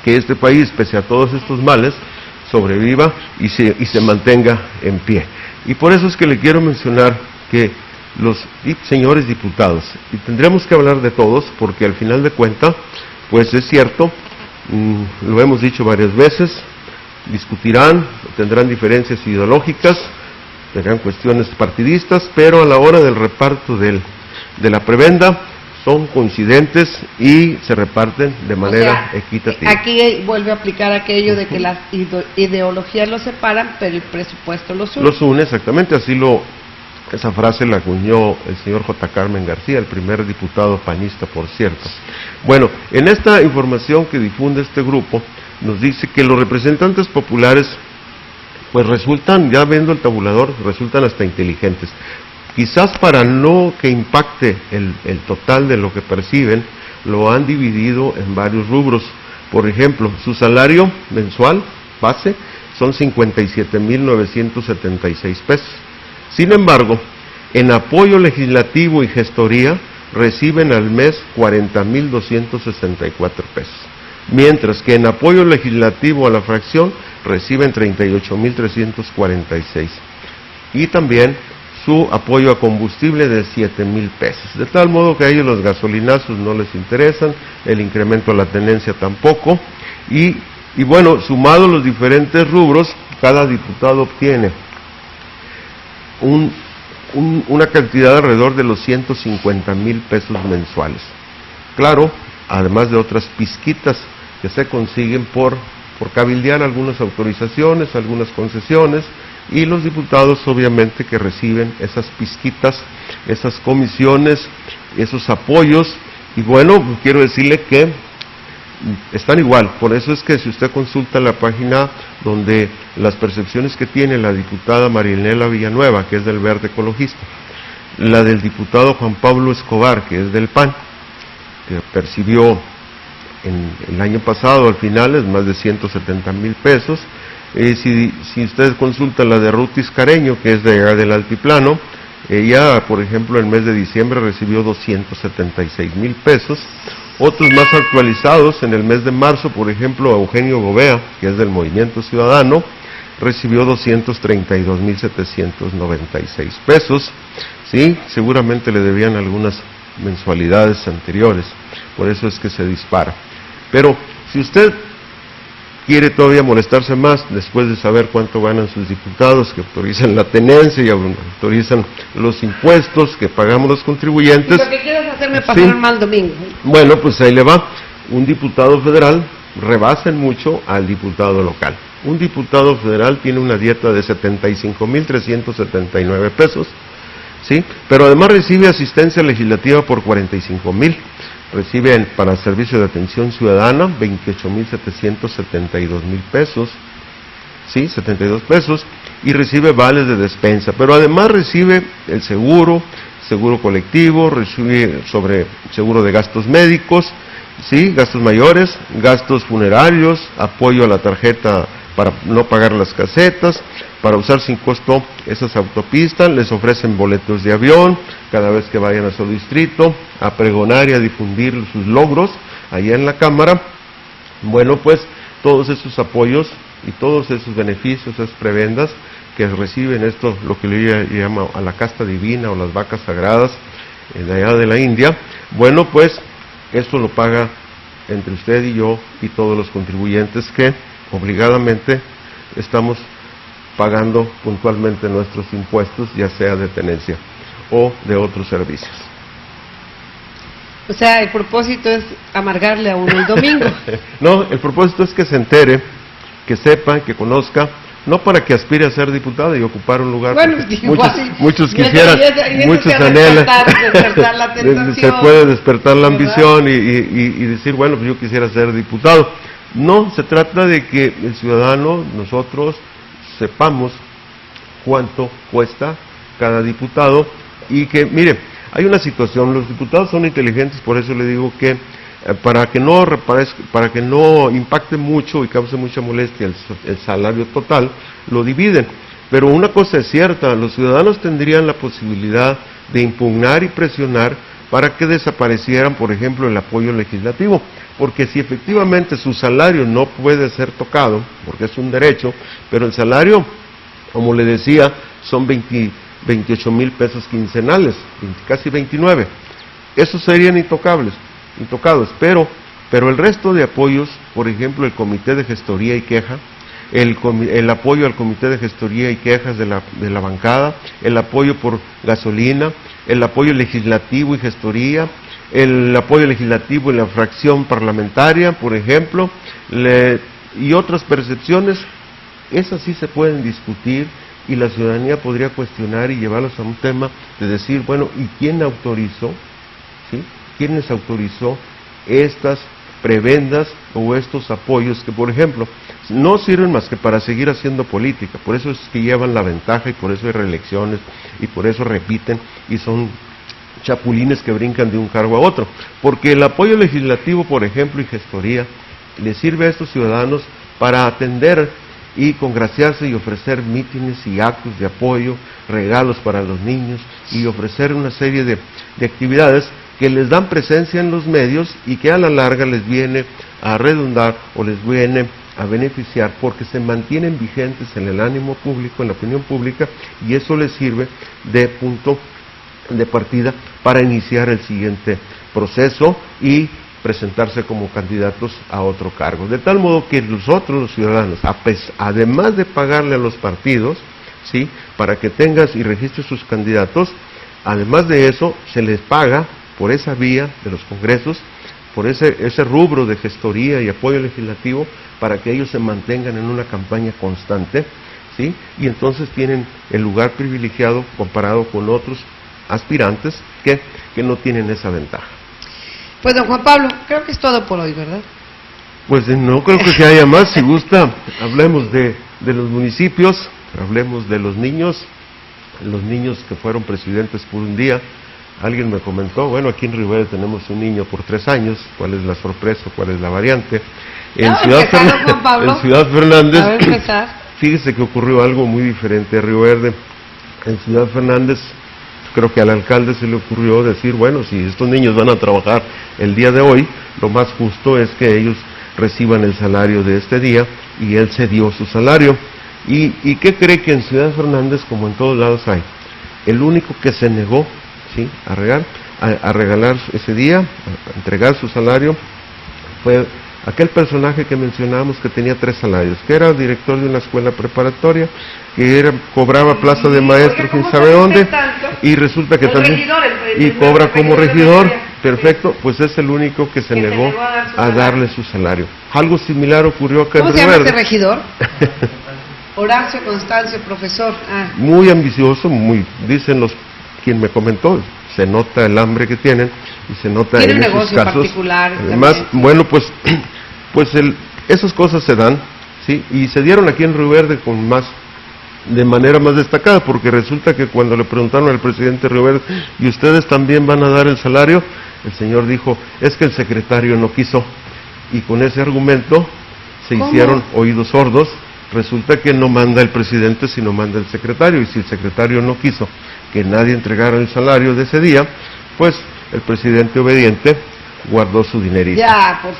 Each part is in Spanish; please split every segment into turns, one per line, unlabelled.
que este país, pese a todos estos males, sobreviva y se mantenga en pie. Y por eso es que le quiero mencionar que los señores diputados, y tendremos que hablar de todos, porque al final de cuentas, pues es cierto, lo hemos dicho varias veces, discutirán, tendrán diferencias ideológicas, tendrán cuestiones partidistas, pero a la hora del reparto de la prebenda son coincidentes y se reparten de manera equitativa.
Aquí vuelve a aplicar aquello de que las ideologías los separan, pero el presupuesto los une.
Los une, exactamente, esa frase la acuñó el señor J. Carmen García, el primer diputado panista, por cierto. Bueno, en esta información que difunde este grupo, nos dice que los representantes populares, pues resultan, ya viendo el tabulador, resultan hasta inteligentes. Quizás para no que impacte el total de lo que perciben, lo han dividido en varios rubros. Por ejemplo, su salario mensual base son 57,976 pesos. Sin embargo, en apoyo legislativo y gestoría reciben al mes 40,264 pesos, mientras que en apoyo legislativo a la fracción reciben 38,346, y también su apoyo a combustible de 7,000 pesos, de tal modo que a ellos los gasolinazos no les interesan, el incremento a la tenencia tampoco, y bueno, sumados los diferentes rubros, cada diputado obtiene una cantidad alrededor de los 150,000 pesos mensuales. Claro, además de otras pizquitas que se consiguen por cabildear algunas autorizaciones, algunas concesiones, y los diputados obviamente que reciben esas pizquitas, esas comisiones, esos apoyos, y bueno, quiero decirle que están igual. Por eso es que si usted consulta la página donde las percepciones que tiene la diputada Marianela Villanueva, que es del Verde Ecologista, la del diputado Juan Pablo Escobar, que es del PAN, que percibió en el año pasado al final es más de 170,000 pesos, si usted consulta la de Ruth Iscareño, que es del Altiplano, ella, por ejemplo, el mes de diciembre recibió 276,000 pesos. Otros más actualizados, en el mes de marzo, por ejemplo, Eugenio Gobea, que es del Movimiento Ciudadano, recibió 232,796 pesos, ¿sí? Seguramente le debían algunas mensualidades anteriores, por eso es que se dispara. Pero si usted quiere todavía molestarse más, después de saber cuánto ganan sus diputados, que autorizan la tenencia y autorizan los impuestos que pagamos los contribuyentes.
Lo que quieras hacerme pasar un mal domingo.
Bueno, pues ahí le va. Un diputado federal rebasa en mucho al diputado local. Un diputado federal tiene una dieta de 75,379 pesos, ¿sí? Pero además recibe asistencia legislativa por 45,000. Reciben para servicio de atención ciudadana 28,772,000 pesos, ¿sí? 72 pesos, y recibe vales de despensa, pero además recibe el seguro colectivo, recibe sobre seguro de gastos médicos, ¿sí? Gastos mayores, gastos funerarios, apoyo a la tarjeta para no pagar las casetas, para usar sin costo esas autopistas, les ofrecen boletos de avión cada vez que vayan a su distrito, a pregonar y a difundir sus logros allá en la Cámara. Bueno, pues todos esos apoyos y todos esos beneficios, esas prebendas que reciben esto, lo que le llama a la casta divina o las vacas sagradas de allá de la India, bueno, pues esto lo paga entre usted y yo y todos los contribuyentes que obligadamente estamos pagando puntualmente nuestros impuestos, ya sea de tenencia o de otros servicios.
O sea, el propósito es amargarle a uno el domingo.
No, el propósito es que se entere, que sepa, que conozca, no para que aspire a ser diputado y ocupar un lugar.
Bueno,
muchos quisieran, muchos anhelan, se puede despertar la ambición y decir, bueno, pues yo quisiera ser diputado. No, se trata de que el ciudadano, nosotros, sepamos cuánto cuesta cada diputado y que, mire, hay una situación, los diputados son inteligentes, por eso le digo que para que no impacte mucho y cause mucha molestia el salario total, lo dividen. Pero una cosa es cierta, los ciudadanos tendrían la posibilidad de impugnar y presionar para que desaparecieran, por ejemplo, el apoyo legislativo, porque si efectivamente su salario no puede ser tocado, porque es un derecho, pero el salario, como le decía, son 28 mil pesos quincenales, casi 29, esos serían intocados, pero el resto de apoyos, por ejemplo, el comité de gestoría y queja, el apoyo al comité de gestoría y quejas de la bancada, el apoyo por gasolina, el apoyo legislativo y gestoría, el apoyo legislativo en la fracción parlamentaria, por ejemplo, y otras percepciones, esas sí se pueden discutir y la ciudadanía podría cuestionar y llevarlos a un tema de decir, bueno, ¿y quién autorizó? ¿Sí? ¿Quiénes autorizó estas prebendas o estos apoyos que, por ejemplo, no sirven más que para seguir haciendo política? Por eso es que llevan la ventaja y por eso hay reelecciones y por eso repiten y son chapulines que brincan de un cargo a otro, porque el apoyo legislativo, por ejemplo, y gestoría, le sirve a estos ciudadanos para atender y congraciarse y ofrecer mítines y actos de apoyo, regalos para los niños y ofrecer una serie de actividades que les dan presencia en los medios y que a la larga les viene a redundar o les viene a beneficiar porque se mantienen vigentes en el ánimo público, en la opinión pública, y eso les sirve de punto de partida para iniciar el siguiente proceso y presentarse como candidatos a otro cargo. De tal modo que nosotros, los ciudadanos, además de pagarle a los partidos, ¿sí?, para que tengas y registres sus candidatos, además de eso, se les paga por esa vía de los congresos, por ese rubro de gestoría y apoyo legislativo, para que ellos se mantengan en una campaña constante, ¿sí?, y entonces tienen el lugar privilegiado comparado con otros aspirantes que no tienen esa ventaja.
Pues don Juan Pablo, creo que es todo por hoy, ¿verdad?
Pues no creo que haya más. Si gusta, hablemos de los municipios, hablemos de los niños que fueron presidentes por un día. Alguien me comentó, bueno, aquí en Río Verde tenemos un niño por 3 años, ¿cuál es la sorpresa, cuál es la variante? En Ciudad Fernández, fíjese que ocurrió algo muy diferente a Río Verde. En Ciudad Fernández, creo que al alcalde se le ocurrió decir, bueno, si estos niños van a trabajar el día de hoy, lo más justo es que ellos reciban el salario de este día, y él cedió su salario. ¿Y qué cree? Que en Ciudad Fernández, como en todos lados hay, el único que se negó, ¿sí?, a regalar ese día, a entregar su salario, fue aquel personaje que mencionábamos que tenía 3 salarios, que era director de una escuela preparatoria, que cobraba plaza de maestro, quién sabe dónde, y resulta que también, y cobra como regidor, perfecto, pues es el único que se negó a darle su salario. Algo similar ocurrió acá en Río Verde.
¿Cómo se llama ese regidor? Horacio Constancio, profesor.
Muy ambicioso, dicen quien me comentó, se nota el hambre que tienen y se nota en esos casos.
Particular.
Además, también. Bueno, pues esas cosas se dan, ¿sí? Y se dieron aquí en Río Verde de manera más destacada, porque resulta que cuando le preguntaron al presidente de Río Verde, ¿y ustedes también van a dar el salario?, el señor dijo, es que el secretario no quiso, y con ese argumento se hicieron oídos sordos. Resulta que no manda el presidente, sino manda el secretario, y si el secretario no quiso que nadie entregara el salario de ese día, pues el presidente obediente guardó su dinerito.
Ya, por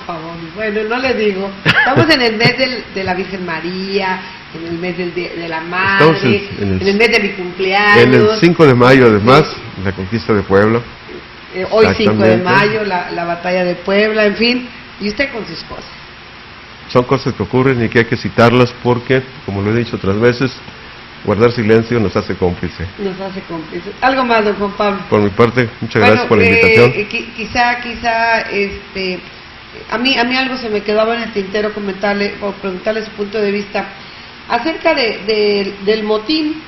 favor, bueno, no le digo, estamos en el mes de la Virgen María, en el mes de la Madre, en el mes de mi cumpleaños.
En el 5 de mayo, además, la conquista de Puebla.
Hoy 5 de mayo, la batalla de Puebla, en fin, y usted con sus cosas.
Son cosas que ocurren y que hay que citarlas porque, como lo he dicho otras veces, guardar silencio nos hace cómplice.
Algo más, don Juan Pablo.
Por mi parte, muchas gracias por la invitación.
Quizá, a mí algo se me quedaba en el tintero preguntarle su punto de vista acerca del motín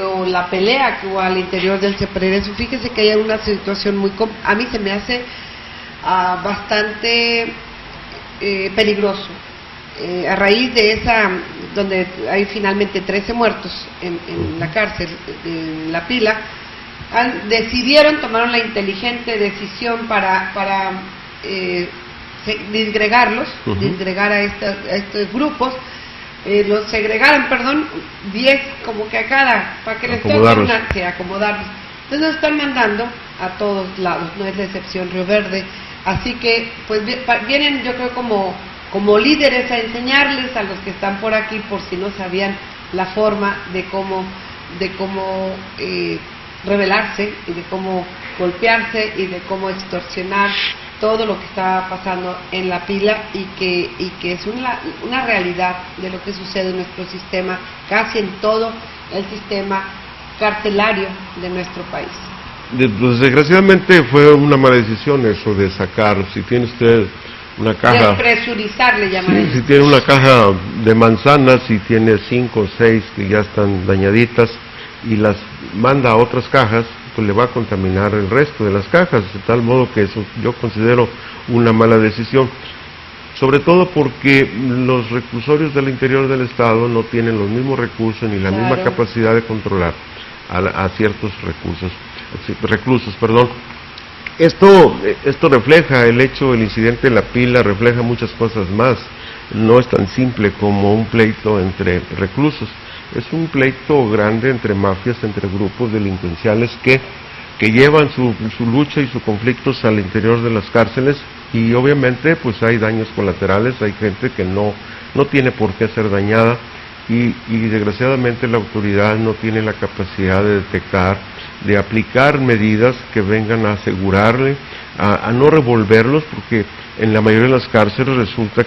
o la pelea que hubo al interior del CEPRERESO. Fíjese que hay una situación a mí se me hace bastante peligroso. A raíz de donde hay finalmente 13 muertos en la cárcel de La Pila, tomaron la inteligente decisión para disgregarlos, disgregar a estos grupos, los segregaron, 10 como que a cada, para que les toque acomodarlos. Entonces nos están mandando a todos lados, no es la excepción Río Verde. Así que pues vienen, yo creo, como líderes a enseñarles a los que están por aquí, por si no sabían la forma de cómo rebelarse y de cómo golpearse y de cómo extorsionar todo lo que está pasando en la pila, y que es una realidad de lo que sucede en nuestro sistema, casi en todo el sistema carcelario de nuestro país.
Pues, desgraciadamente fue una mala decisión eso de sacar. Si tiene usted una caja,
despresurizar, le llaman.
Sí, si tiene una caja de manzanas y tiene 5 o 6 que ya están dañaditas y las manda a otras cajas, pues le va a contaminar el resto de las cajas, de tal modo que eso yo considero una mala decisión, sobre todo porque los reclusorios del interior del estado no tienen los mismos recursos ni la misma capacidad de controlar a ciertos reclusos. Esto refleja el incidente de la pila, refleja muchas cosas más. No es tan simple como un pleito entre reclusos, es un pleito grande entre mafias, entre grupos delincuenciales que llevan su lucha y sus conflictos al interior de las cárceles, y obviamente pues hay daños colaterales, hay gente que no tiene por qué ser dañada, y desgraciadamente la autoridad no tiene la capacidad de detectar, de aplicar medidas que vengan a asegurarle, a no revolverlos, porque en la mayoría de las cárceles resulta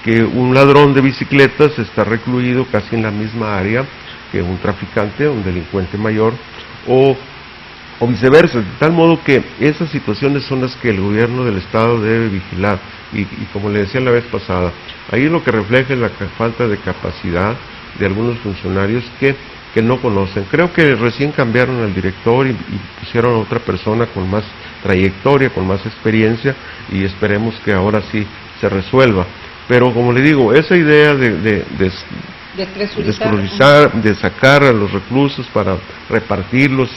que un ladrón de bicicletas está recluido casi en la misma área que un traficante, un delincuente mayor, o viceversa, de tal modo que esas situaciones son las que el gobierno del estado debe vigilar, y como le decía la vez pasada, ahí lo que refleja es la falta de capacidad de algunos funcionarios que no conocen. Creo que recién cambiaron al director y pusieron a otra persona con más trayectoria, con más experiencia, y esperemos que ahora sí se resuelva. Pero como le digo, esa idea de despresurizar, de sacar a los reclusos para repartirlos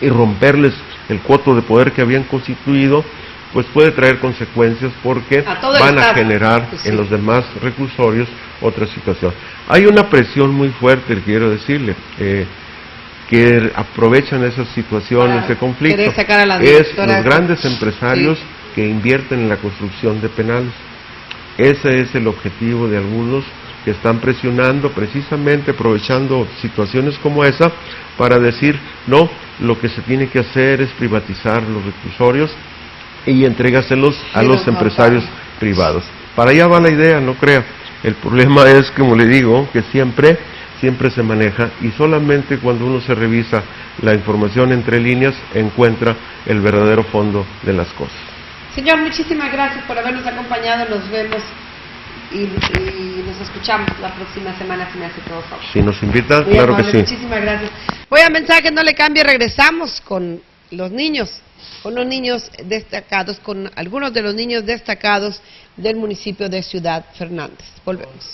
y romperles el coto de poder que habían constituido, pues puede traer consecuencias, porque van a generar en los demás reclusorios otra situación. Hay una presión muy fuerte, quiero decirle, que aprovechan esas situaciones de conflicto. Es los grandes empresarios que invierten en la construcción de penales. Ese es el objetivo de algunos que están presionando, precisamente aprovechando situaciones como esa para decir, no, lo que se tiene que hacer es privatizar los reclusorios y entregárselos a los empresarios privados. Para allá va la idea, no crea. El problema es, como le digo, que siempre se maneja, y solamente cuando uno se revisa la información entre líneas encuentra el verdadero fondo de las cosas.
Señor, muchísimas gracias por habernos acompañado. Nos vemos y nos escuchamos la próxima semana, si me hace todo favor.
Si nos invitan, claro que sí.
Muchísimas gracias. Voy a mensaje, no le cambie, regresamos con los niños destacados, con algunos de los niños destacados del municipio de Ciudad Fernández. Volvemos.